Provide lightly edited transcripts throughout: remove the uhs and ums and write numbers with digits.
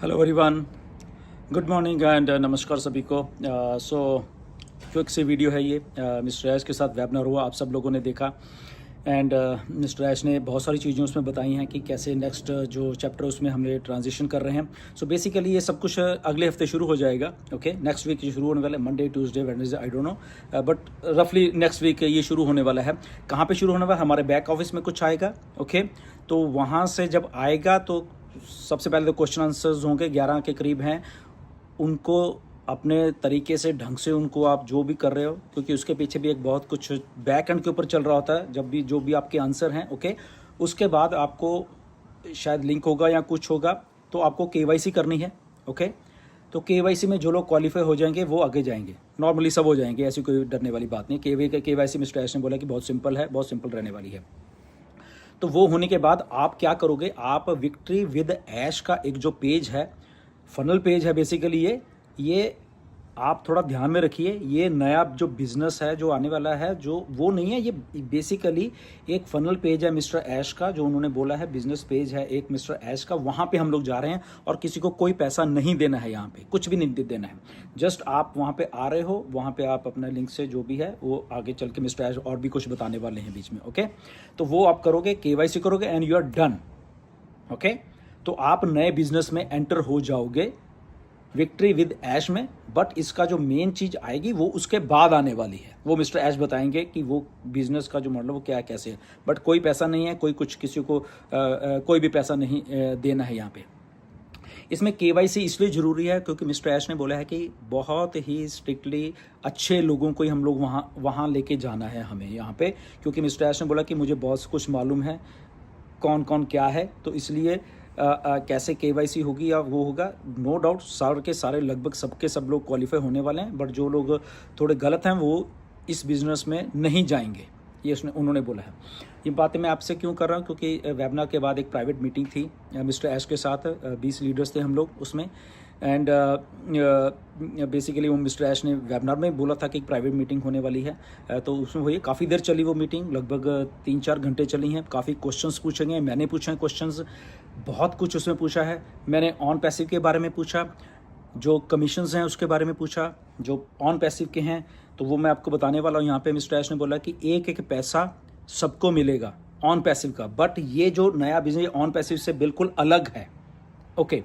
Hello everyone, good morning and नमस्कार सभी को। सो क्विक सी वीडियो है ये। मिस्टर ऐश के साथ वेबिनार हुआ, आप सब लोगों ने देखा एंड मिस्टर ऐश ने बहुत सारी चीज़ें उसमें बताई हैं कि कैसे नेक्स्ट जो चैप्टर उसमें हमने ट्रांजिशन कर रहे हैं। सो बेसिकली ये सब कुछ अगले हफ्ते शुरू हो जाएगा। ओके, नेक्स्ट वीक शुरू होने वाला है, Monday Tuesday Wednesday, I don't know, but रफली नेक्स्ट वीक ये शुरू होने वाला है। कहाँ पे शुरू होने वाला है? हमारे बैक ऑफिस में कुछ आएगा। ओके, तो वहाँ से जब आएगा तो सबसे पहले तो क्वेश्चन आंसर्स होंगे, 11 के करीब हैं। उनको अपने तरीके से ढंग से उनको आप जो भी कर रहे हो, क्योंकि उसके पीछे भी एक बहुत कुछ बैक एंड के ऊपर चल रहा होता है। जब भी जो भी आपके आंसर हैं, ओके, उसके बाद आपको शायद लिंक होगा या कुछ होगा, तो आपको केवाईसी करनी है। ओके, तो केवाईसी में जो लोग क्वालिफाई हो जाएंगे वो आगे जाएंगे, नॉर्मली सब हो जाएंगे, ऐसी कोई डरने वाली बात नहीं। केवाईसी मिस्टर ऐश ने बोला कि बहुत सिंपल है, बहुत सिंपल रहने वाली है। तो वो होने के बाद आप क्या करोगे, आप विक्ट्री विद ऐश का एक जो पेज है, फनल पेज है बेसिकली, ये आप थोड़ा ध्यान में रखिए। ये नया जो बिजनेस है जो आने वाला है, जो वो नहीं है, ये बेसिकली एक फनल पेज है मिस्टर ऐश का, जो उन्होंने बोला है बिजनेस पेज है एक मिस्टर ऐश का। वहाँ पे हम लोग जा रहे हैं और किसी को कोई पैसा नहीं देना है, यहाँ पे कुछ भी नहीं देना है। जस्ट आप वहाँ पे आ रहे हो, वहाँ पे आप अपना लिंक से जो भी है वो आगे चल के मिस्टर ऐश और भी कुछ बताने वाले हैं बीच में। ओके, तो वो आप करोगे, केवाईसी करोगे and you are done. Okay, तो आप नए बिजनेस में एंटर हो जाओगे विक्ट्री विद ऐश में। बट इसका जो मेन चीज आएगी वो उसके बाद आने वाली है, वो मिस्टर ऐश बताएंगे कि वो बिजनेस का जो मॉडल वो क्या कैसे है। बट कोई पैसा नहीं है, कोई कुछ किसी को कोई भी पैसा नहीं देना है यहाँ पे। इसमें केवाईसी इसलिए जरूरी है क्योंकि मिस्टर ऐश ने बोला है कि बहुत ही स्ट्रिक्टली अच्छे लोगों को ही हम लोग वहाँ लेके जाना है हमें यहाँ पे, क्योंकि मिस्टर ऐश ने बोला कि मुझे बहुत कुछ मालूम है कौन कौन क्या है, तो इसलिए कैसे केवाईसी होगी या वो होगा। नो डाउट सारे के सारे लगभग सबके सब लोग क्वालिफाई होने वाले हैं, बट जो लोग थोड़े गलत हैं वो इस बिज़नेस में नहीं जाएंगे, ये उन्होंने बोला है। ये बातें मैं आपसे क्यों कर रहा हूँ, क्योंकि वेबिनार के बाद एक प्राइवेट मीटिंग थी मिस्टर ऐश के साथ, 20 लीडर्स थे हम लोग उसमें। एंड बेसिकली वो मिस्टर ऐश ने वेबिनार में बोला था कि एक प्राइवेट मीटिंग होने वाली है, तो उसमें वही काफ़ी देर चली वो मीटिंग, लगभग 3-4 घंटे चली हैं। काफ़ी क्वेश्चंस पूछे गए, मैंने पूछे हैं क्वेश्चंस, बहुत कुछ उसमें पूछा है। मैंने ऑन पैसिव के बारे में पूछा, जो कमीशंस हैं उसके बारे में पूछा, जो ऑन पैसिव के हैं तो वो मैं आपको बताने वाला हूँ। यहाँ पे मिस्टर ऐश ने बोला कि एक एक पैसा सबको मिलेगा ऑन पैसिव का, बट ये जो नया बिजनेस ऑन पैसिव से बिल्कुल अलग है। ओके,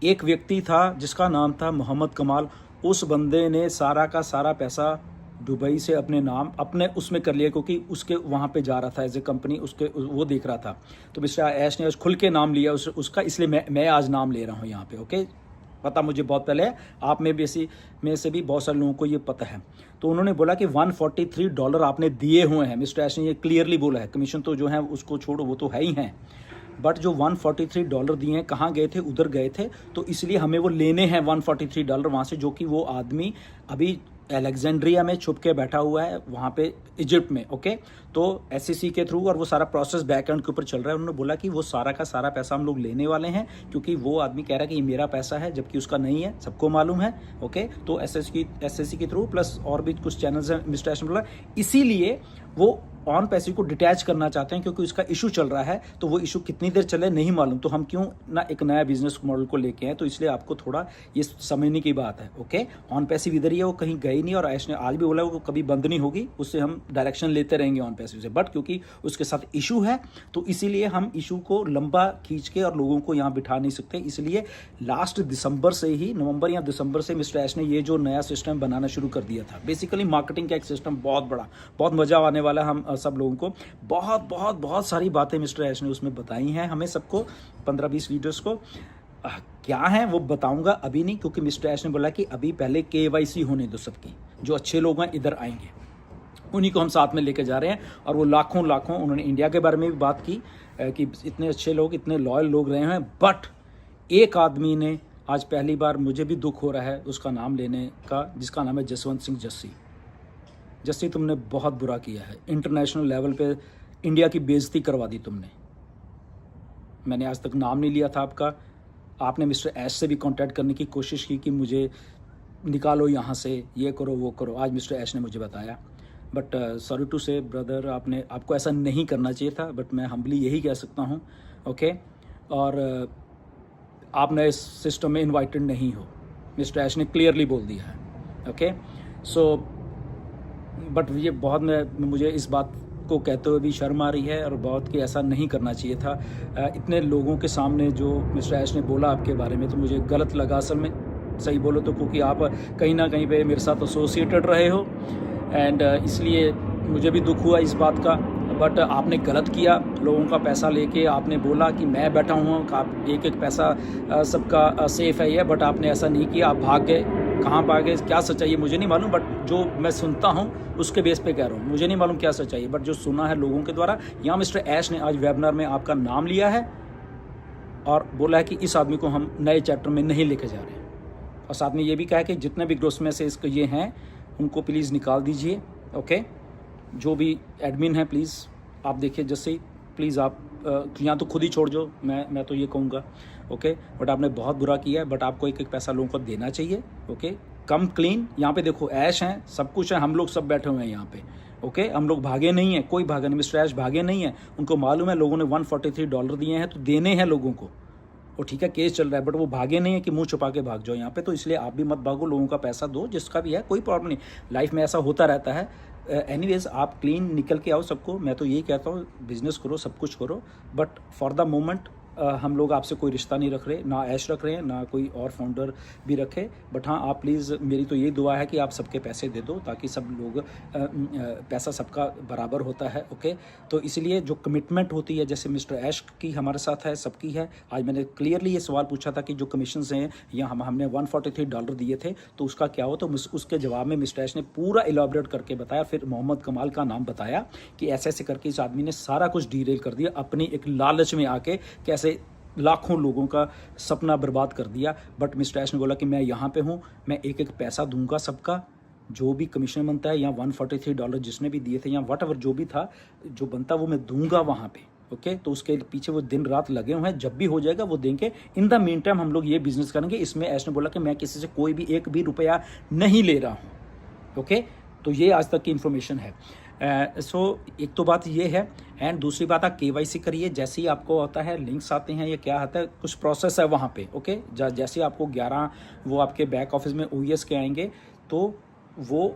एक व्यक्ति था जिसका नाम था मोहम्मद कमाल, उस बंदे ने सारा का सारा पैसा दुबई से अपने नाम अपने उसमें कर लिया, क्योंकि उसके वहाँ पे जा रहा था एज ए कंपनी, उसके वो देख रहा था। तो मिस्टर ऐश ने खुल के नाम लिया उसका, इसलिए मैं आज नाम ले रहा हूँ यहाँ पे। ओके, पता मुझे बहुत पहले है, आप में भी में से भी बहुत सारे लोगों को ये पता है। तो उन्होंने बोला कि $143 आपने दिए हुए हैं, मिस्टर ऐश ने ये क्लियरली बोला है। कमीशन तो जो है उसको छोड़ो, वो तो है ही हैं, बट जो $143 दिए हैं कहाँ गए थे, उधर गए थे, तो इसलिए हमें वो लेने हैं $143 वहाँ से, जो कि वो आदमी अभी अलेक्जेंड्रिया में छुप के बैठा हुआ है वहाँ पे इजिप्ट में। ओके, तो एससीसी के थ्रू, और वो सारा प्रोसेस बैक एंड के ऊपर चल रहा है। उन्होंने बोला कि वो सारा का सारा पैसा हम लोग लेने वाले हैं, क्योंकि वो आदमी कह रहा है कि ये मेरा पैसा है, जबकि उसका नहीं है, सबको मालूम है। ओके, तो एसएससी के थ्रू प्लस और भी कुछ चैनल्स हैं मिस्टर ऐश ने बोला, इसीलिए वो ऑन पैसिव को डिटैच करना चाहते हैं, क्योंकि उसका इशू चल रहा है। तो वो इशू कितनी देर चले नहीं मालूम, तो हम क्यों ना एक नया बिजनेस मॉडल को लेके आए। तो इसलिए आपको थोड़ा ये समझने की बात है। ओके, ऑन पैसिव इधर ही है, वो कहीं गई नहीं, और ऐश ने आज भी बोला वो कभी बंद नहीं होगी, उससे हम डायरेक्शन लेते रहेंगे ऑन पैसिव से। बट क्योंकि उसके साथ इशू है, तो इसीलिए हम इशू को लंबा खींच के और लोगों को यहाँ बिठा नहीं सकते। इसलिए लास्ट दिसंबर से ही, नवंबर या दिसंबर से मिस्टर ऐश ने ये जो नया सिस्टम बनाना शुरू कर दिया था, बेसिकली मार्केटिंग का एक सिस्टम, बहुत बड़ा, बहुत मजा आने वाला हम सब लोगों को। बहुत बहुत बहुत सारी बातें मिस्टर ऐश ने उसमें बताई हैं हमें सबको, 15-20 लीडर्स को। क्या है वो बताऊंगा अभी नहीं, क्योंकि मिस्टर ऐश ने बोला कि अभी पहले केवाईसी होने दो सबकी, जो अच्छे लोग हैं इधर आएंगे, उन्हीं को हम साथ में लेके जा रहे हैं। और वो लाखों लाखों, उन्होंने इंडिया के बारे में भी बात की कि इतने अच्छे लोग, इतने लॉयल लोग रहे हैं, बट एक आदमी ने आज पहली बार, मुझे भी दुख हो रहा है उसका नाम लेने का, जिसका नाम है जसवंत सिंह जस्सी। जस्सी, तुमने बहुत बुरा किया है, इंटरनेशनल लेवल पे इंडिया की बेइज्जती करवा दी तुमने। मैंने आज तक नाम नहीं लिया था आपका, आपने मिस्टर ऐश से भी कांटेक्ट करने की कोशिश की कि मुझे निकालो यहाँ से, ये करो वो करो। आज मिस्टर ऐश ने मुझे बताया, बट सॉरी टू से ब्रदर, आपको ऐसा नहीं करना चाहिए था, बट मैं हम्बली यही कह सकता हूँ। ओके, और आप नए सिस्टम में इनवाइटेड नहीं हो। मिस्टर ऐश ने क्लियरली बोल दिया है। ओके, सो बट ये बहुत मुझे इस बात को कहते हुए भी शर्म आ रही है और बहुत कि ऐसा नहीं करना चाहिए था। इतने लोगों के सामने जो मिस्टर ऐश ने बोला आपके बारे में, तो मुझे गलत लगा असल में, सही बोलो तो, क्योंकि आप कहीं ना कहीं पे मेरे साथ एसोसिएटेड रहे हो एंड इसलिए मुझे भी दुख हुआ इस बात का। बट आपने गलत किया, लोगों का पैसा लेके आपने बोला कि मैं बैठा हूँ, आप एक एक पैसा सबका सेफ है ये, बट आपने ऐसा नहीं किया, आप भाग गए। कहाँ भाग गए, क्या सच्चाई है मुझे नहीं मालूम, बट जो मैं सुनता हूँ उसके बेस पे कह रहा हूँ, मुझे नहीं मालूम क्या सच्चाई है, बट जो सुना है लोगों के द्वारा। यहाँ मिस्टर ऐश ने आज वेबिनार में आपका नाम लिया है और बोला है कि इस आदमी को हम नए चैप्टर में नहीं लेके जा रहे हैं, और साथ में ये भी कहा है कि जितने भी ग्रोस में से इसके ये हैं उनको प्लीज़ निकाल दीजिए। ओके, जो भी एडमिन है प्लीज़ आप देखिए, जैसे प्लीज़ आप या तो खुद ही छोड़ दो, मैं तो ये कहूँगा। ओके, बट आपने बहुत बुरा किया है, बट आपको एक एक पैसा लोगों को देना चाहिए। ओके, कम क्लीन। यहाँ पे देखो ऐश हैं, सब कुछ है, हम लोग सब बैठे हुए हैं यहाँ पे। ओके, हम लोग भागे नहीं हैं, कोई भागा नहीं, मिस्टर ऐश भागे नहीं है। उनको मालूम है लोगों ने $143 दिए हैं तो देने हैं लोगों को, और ठीक है केस चल रहा है, बट वो भागे नहीं है कि मुंह छुपा के भाग जाओ यहाँ पे। तो इसलिए आप भी मत भागो, लोगों का पैसा दो, जिसका भी है, कोई प्रॉब्लम नहीं, लाइफ में ऐसा होता रहता है। एनीवेज आप क्लीन निकल के आओ सबको, मैं तो यही कहता हूँ, बिजनेस करो, सब कुछ करो, बट फॉर द मोमेंट हम लोग आपसे कोई रिश्ता नहीं रख रहे, ना ऐश रख रहे हैं, ना कोई और फाउंडर भी रखे। बट हाँ, आप प्लीज़, मेरी तो यही दुआ है कि आप सबके पैसे दे दो, ताकि सब लोग पैसा सबका बराबर होता है। ओके, तो इसलिए जो कमिटमेंट होती है, जैसे मिस्टर ऐश की हमारे साथ है, सबकी है। आज मैंने क्लियरली ये सवाल पूछा था कि जो कमीशन हैं, या हमने $143 दिए थे, तो उसका क्या हो, तो उसके जवाब में मिस्टर ऐश ने पूरा इलाबरेट करके बताया। फिर मोहम्मद कमाल का नाम बताया कि ऐसे ऐसे करके इस आदमी ने सारा कुछ डिटेल कर दिया, अपनी एक लालच में आके कैसे लाखों लोगों का सपना बर्बाद कर दिया। बट मिस्टर ऐश ने बोला कि मैं यहाँ पे हूँ, मैं एक एक पैसा दूंगा सबका, जो भी कमीशन बनता है, या $143 जिसने भी दिए थे, या वट एवर जो भी था, जो बनता वो मैं दूंगा वहाँ पे। ओके, तो उसके पीछे वो दिन रात लगे हुए हैं, जब भी हो जाएगा वो देंगे। इन द मीन टाइम हम लोग ये बिजनेस करेंगे। इसमें ऐश ने बोला कि मैं किसी से कोई भी एक भी रुपया नहीं ले रहा हूँ। ओके, तो ये आज तक की इन्फॉर्मेशन है। सो एक तो बात ये है, एंड दूसरी बात, आप KYC करिए। जैसे ही आपको आता है लिंक्स आते हैं, ये क्या आता है, कुछ प्रोसेस है वहाँ पे। ओके, जैसे ही आपको 11 वो आपके बैक ऑफिस में OES के आएंगे, तो वो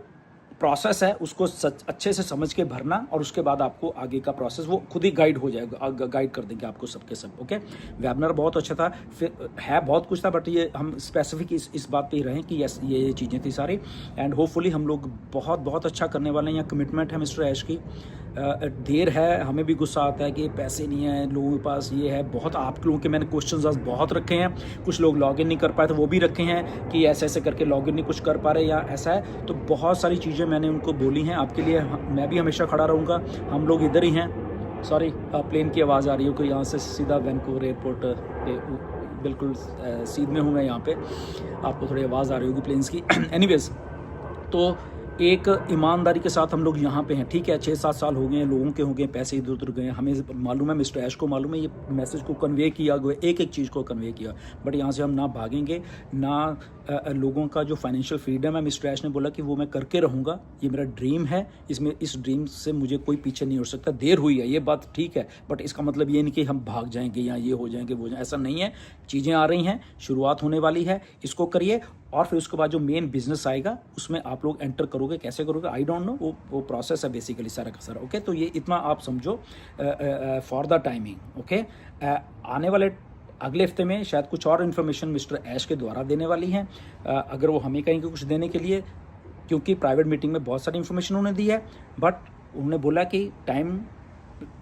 प्रोसेस है, उसको अच्छे से समझ के भरना, और उसके बाद आपको आगे का प्रोसेस वो खुद ही गाइड हो जाएगा, गाइड कर देंगे आपको सबके सब। ओके, वेबिनार बहुत अच्छा था, फिर है बहुत कुछ था, बट ये हम स्पेसिफिक इस बात पे ही रहें कि यस ये चीज़ें थी सारी। एंड होपफुली हम लोग बहुत बहुत अच्छा करने वाले हैं। यहाँ कमिटमेंट है मिस्टर ऐश की। देर है, हमें भी गुस्सा आता है कि पैसे नहीं है लोगों के पास, ये है बहुत। आप लोगों के मैंने क्वेश्चंस आज बहुत रखे हैं, कुछ लोग लॉगिन नहीं कर पाए तो वो भी रखे हैं कि ऐसे ऐसे करके लॉगिन नहीं कुछ कर पा रहे या ऐसा है। तो बहुत सारी चीज़ें मैंने उनको बोली हैं आपके लिए, मैं भी हमेशा खड़ा रहूँगा। हम लोग इधर ही हैं। सॉरी, प्लेन की आवाज़ आ रही है कि यहाँ से सीधा वैंकूवर एयरपोर्ट पे बिल्कुल सीध में हूँ मैं यहाँ पे, आपको थोड़ी आवाज़ आ रही होगी प्लेन्स की। एनीवेज, तो एक ईमानदारी के साथ हम लोग यहाँ पे हैं, ठीक है। 6-7 साल हो गए हैं, लोगों के हो गए, पैसे इधर उधर गए, हमें मालूम है, मिस्टर ऐश को मालूम है, ये मैसेज को कन्वे किया गया, एक एक चीज़ को कन्वे किया। बट यहाँ से हम ना भागेंगे, ना लोगों का जो फाइनेंशियल फ्रीडम है, मिस्टर ऐश ने बोला कि वो मैं करके रहूँगा, ये मेरा ड्रीम है, इसमें इस ड्रीम से मुझे कोई पीछे नहीं हो सकता। देर हुई है ये बात ठीक है, बट इसका मतलब ये नहीं कि हम भाग जाएंगे या ये हो जाएंगे वो ऐसा नहीं है। चीज़ें आ रही हैं, शुरुआत होने वाली है, इसको करिए, और फिर उसके बाद जो मेन बिजनेस आएगा उसमें आप लोग एंटर करोगे। कैसे करोगे आई डोंट नो, वो प्रोसेस है बेसिकली सारा का सारा। ओके, तो ये इतना आप समझो फॉर द टाइमिंग। ओके, आने वाले अगले हफ्ते में शायद कुछ और इन्फॉर्मेशन मिस्टर ऐश के द्वारा देने वाली हैं, अगर वो हमें कहेंगे कुछ देने के लिए, क्योंकि प्राइवेट मीटिंग में बहुत सारी इन्फॉर्मेशन उन्होंने दी है। बट उन्होंने बोला कि टाइम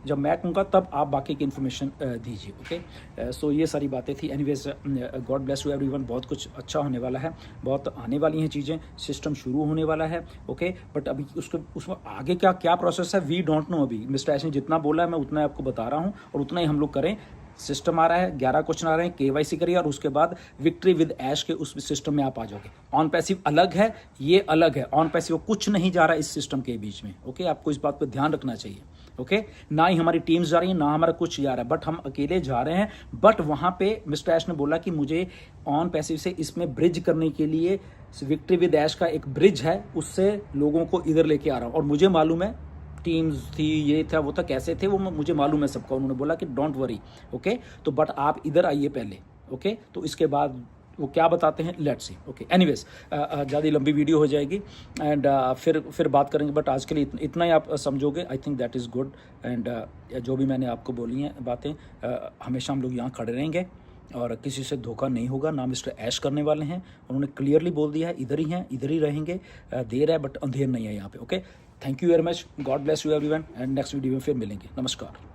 जब मैं कहूँगा तब आप बाकी की इन्फॉर्मेशन दीजिए। ओके, सो ये सारी बातें थी। Anyways, God bless you everyone. बहुत कुछ अच्छा होने वाला है, बहुत आने वाली हैं चीज़ें, सिस्टम शुरू होने वाला है। ओके, बट अभी उसमें आगे क्या क्या प्रोसेस है वी डोंट नो। अभी मिस्टर ऐश ने जितना बोला है मैं उतना आपको बता रहा हूँ, और उतना ही हम लोग करें। सिस्टम आ रहा है, 11 क्वेश्चन आ रहे हैं, KYC करिए, और उसके बाद विक्ट्री विद ऐश के उस सिस्टम में आप आ जाओगे। ऑन पैसिव अलग है, ये अलग है। ऑन पैसिव कुछ नहीं जा रहा है इस सिस्टम के बीच में। ओके, आपको इस बात पर ध्यान रखना चाहिए। ओके, ना ही हमारी टीम्स जा रही है, ना हमारा कुछ जा रहा है, बट हम अकेले जा रहे हैं। बट वहां पे मिस्टर ऐश ने बोला कि मुझे ऑन पैसिव से इसमें ब्रिज करने के लिए विक्ट्री विद ऐश का एक ब्रिज है, उससे लोगों को इधर लेके आ रहा हूँ। और मुझे मालूम है टीम्स थी, ये था वो था, कैसे थे वो मुझे मालूम है सबका। उन्होंने बोला कि डोंट वरी। ओके, तो बट आप इधर आइए पहले। ओके तो इसके बाद वो क्या बताते हैं, लेट्स सी। ओके एनीवेज, ज़्यादा लंबी वीडियो हो जाएगी एंड फिर बात करेंगे, बट आज के लिए इतना ही आप समझोगे, I think that is good. And जो भी मैंने आपको बोली हैं बातें, हमेशा हम लोग यहाँ खड़े रहेंगे और किसी से धोखा नहीं होगा, ना मिस्टर ऐश करने वाले हैं। उन्होंने क्लियरली बोल दिया है, इधर ही हैं, इधर ही रहेंगे। देर है बट अंधेर नहीं है यहाँ पे। Okay, thank you very much, God bless you everyone, and next video में फिर मिलेंगे। नमस्कार।